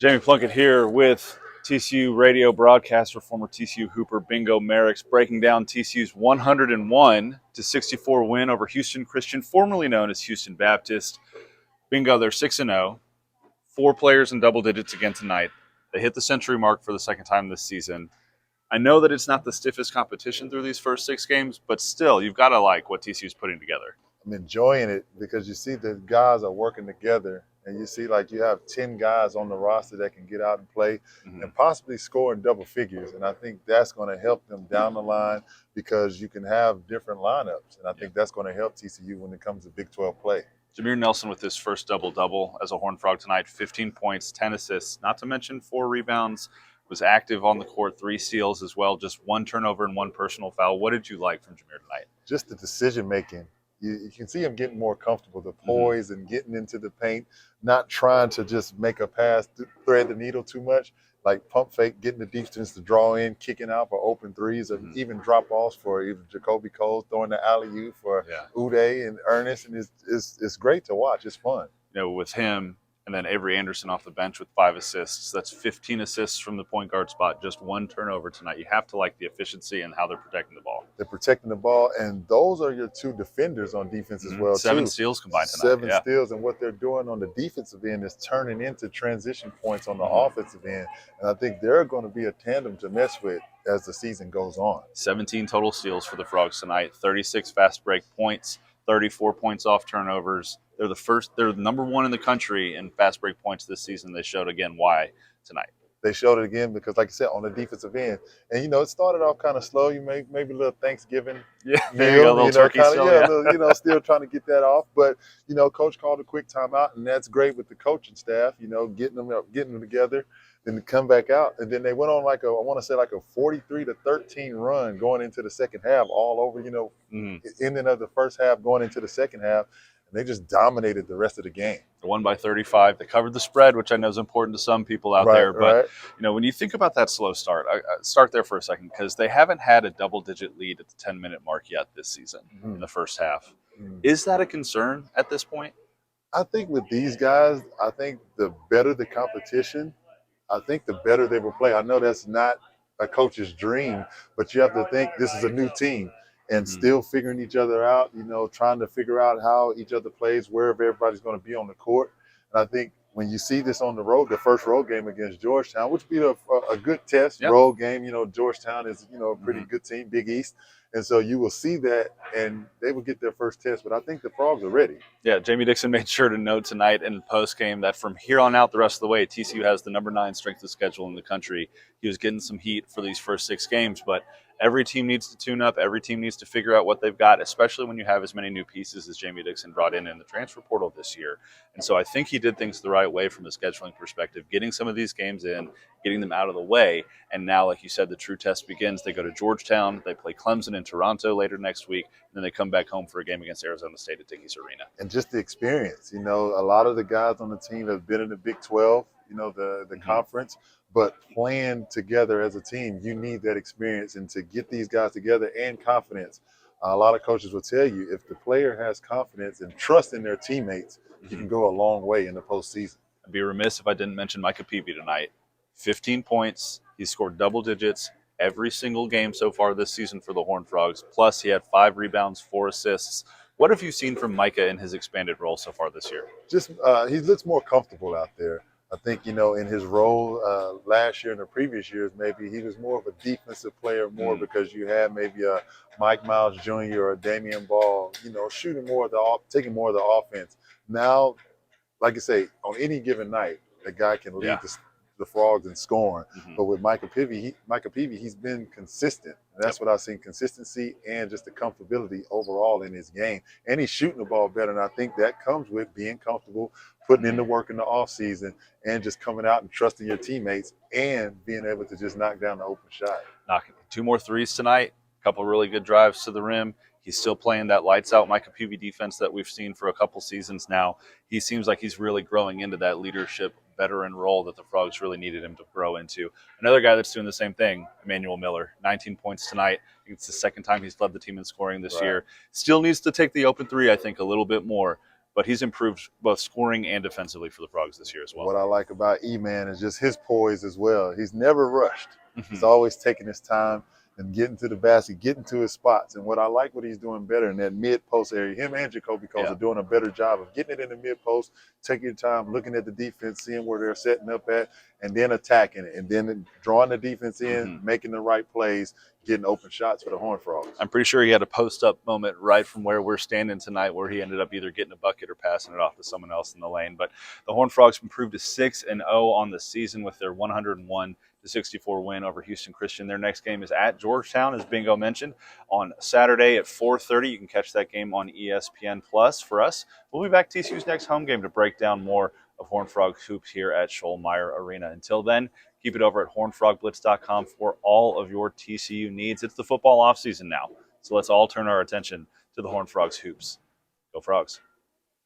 Jamie Plunkett here with TCU radio broadcaster, former TCU Hooper Bingo Merriex, breaking down TCU's 101-64 win over Houston Christian, formerly known as Houston Baptist. Bingo, they're 6-0, 4 players in double digits again tonight. They hit the century mark for the second time this season. I know that it's not the stiffest competition through these first 6 games, but still, you've got to like what TCU's putting together. I'm enjoying it because you see the guys are working together, and you see like you have 10 guys on the roster that can get out and play and possibly score in double figures. And I think that's going to help them down the line because you can have different lineups. And I think that's going to help TCU when it comes to Big 12 play. Jameer Nelson with his first double-double as a Horned Frog tonight, 15 points, 10 assists, not to mention 4 rebounds, was active on the court, 3 steals as well, just 1 turnover and 1 personal foul. What did you like from Jameer tonight? Just the decision making. You can see him getting more comfortable, the poise and getting into the paint, not trying to just make a pass, thread the needle too much, like pump fake, getting the defense to draw in, kicking out for open threes, or even drop offs for either Jacoby Cole, throwing the alley-oop for Uday and Ernest. And it's great to watch. It's fun. You know, with him and then Avery Anderson off the bench with 5 assists. That's 15 assists from the point guard spot, just 1 turnover tonight. You have to like the efficiency and how they're protecting the ball. They're protecting the ball, and those are your 2 defenders on defense as well, 7 too. steals combined tonight. 7 steals, and what they're doing on the defensive end is turning into transition points on the offensive end. And I think they're going to be a tandem to mess with as the season goes on. 17 total steals for the Frogs tonight, 36 fast break points, 34 points off turnovers. They're the number 1 in the country in fast break points this season. They showed again why tonight. They showed it again because, like you said, on the defensive end, and it started off kind of slow. You maybe a little Thanksgiving meal, a little turkey still, still trying to get that off. But Coach called a quick timeout, and that's great with the coaching staff. Getting them together, then to come back out, and then they went on like a 43-13 run going into the second half, all over ending of the first half going into the second half. They just dominated the rest of the game. They won by 35. They covered the spread, which I know is important to some people out there. But, when you think about that slow start, I start there for a second because they haven't had a double-digit lead at the 10-minute mark yet this season in the first half. Is that a concern at this point? I think with these guys, I think the better the competition, I think the better they will play. I know that's not a coach's dream, but you have to think this is a new team. And still figuring each other out, trying to figure out how each other plays, wherever everybody's going to be on the court. And I think when you see this on the road, the first road game against Georgetown, which would be a good test road game. Georgetown is, a pretty good team, Big East. And so you will see that, and they will get their first test. But I think the Frogs are ready. Yeah, Jamie Dixon made sure to note tonight in post-game that from here on out the rest of the way, TCU has the number 9 strength of schedule in the country. He was getting some heat for these first 6 games, but every team needs to tune up. Every team needs to figure out what they've got, especially when you have as many new pieces as Jamie Dixon brought in the transfer portal this year. And so I think he did things the right way from a scheduling perspective, getting some of these games in, getting them out of the way. And now, like you said, the true test begins. They go to Georgetown. They play Clemson in Toronto later next week. And then they come back home for a game against Arizona State at Dickies Arena. And just the experience. A lot of the guys on the team have been in the Big 12, the conference. But playing together as a team, you need that experience. And to get these guys together and confidence, a lot of coaches will tell you if the player has confidence and trust in their teammates, you can go a long way in the postseason. I'd be remiss if I didn't mention Micah Peavy tonight. 15 points. He scored double digits every single game so far this season for the Horned Frogs. Plus, he had 5 rebounds, 4 assists. What have you seen from Micah in his expanded role so far this year? Just he looks more comfortable out there. I think, in his role last year and the previous years, maybe he was more of a defensive player because you had maybe a Mike Miles Jr. or a Damian Ball, shooting taking more of the offense. Now, like I say, on any given night, a guy can lead the Frogs in scoring. But with Micah Peavy, he's been consistent. And that's what I've seen, consistency and just the comfortability overall in his game. And he's shooting the ball better. And I think that comes with being comfortable, putting in the work in the offseason, and just coming out and trusting your teammates and being able to just knock down the open shot. Knocking 2 more threes tonight, a couple really good drives to the rim. He's still playing that lights-out Micah Peavy defense that we've seen for a couple seasons now. He seems like he's really growing into that leadership veteran role that the Frogs really needed him to grow into. Another guy that's doing the same thing, Emmanuel Miller, 19 points tonight. I think it's the second time he's led the team in scoring this year. Still needs to take the open 3, I think, a little bit more. but he's improved both scoring and defensively for the Frogs this year as well. What I like about E-Man is just his poise as well. He's never rushed. Mm-hmm. He's always taking his time and getting to the basket, getting to his spots. And what I like what he's doing better in that mid-post area, him and Jacoby Coles are doing a better job of getting it in the mid-post, taking your time, looking at the defense, seeing where they're setting up at, and then attacking it, and then drawing the defense in, making the right plays, getting open shots for the Horned Frogs. I'm pretty sure he had a post-up moment right from where we're standing tonight where he ended up either getting a bucket or passing it off to someone else in the lane. But the Horned Frogs improved to 6-0 on the season with their 101-64 win over Houston Christian. Their next game is at Georgetown, as Bingo mentioned, on Saturday at 4:30. You can catch that game on ESPN Plus. For us, we'll be back TCU's next home game to break down more of Horned Frog hoops here at Schollmeyer Arena. Until then, keep it over at hornfrogblitz.com for all of your TCU needs. It's the football offseason now, so let's all turn our attention to the Horned Frogs hoops. Go Frogs.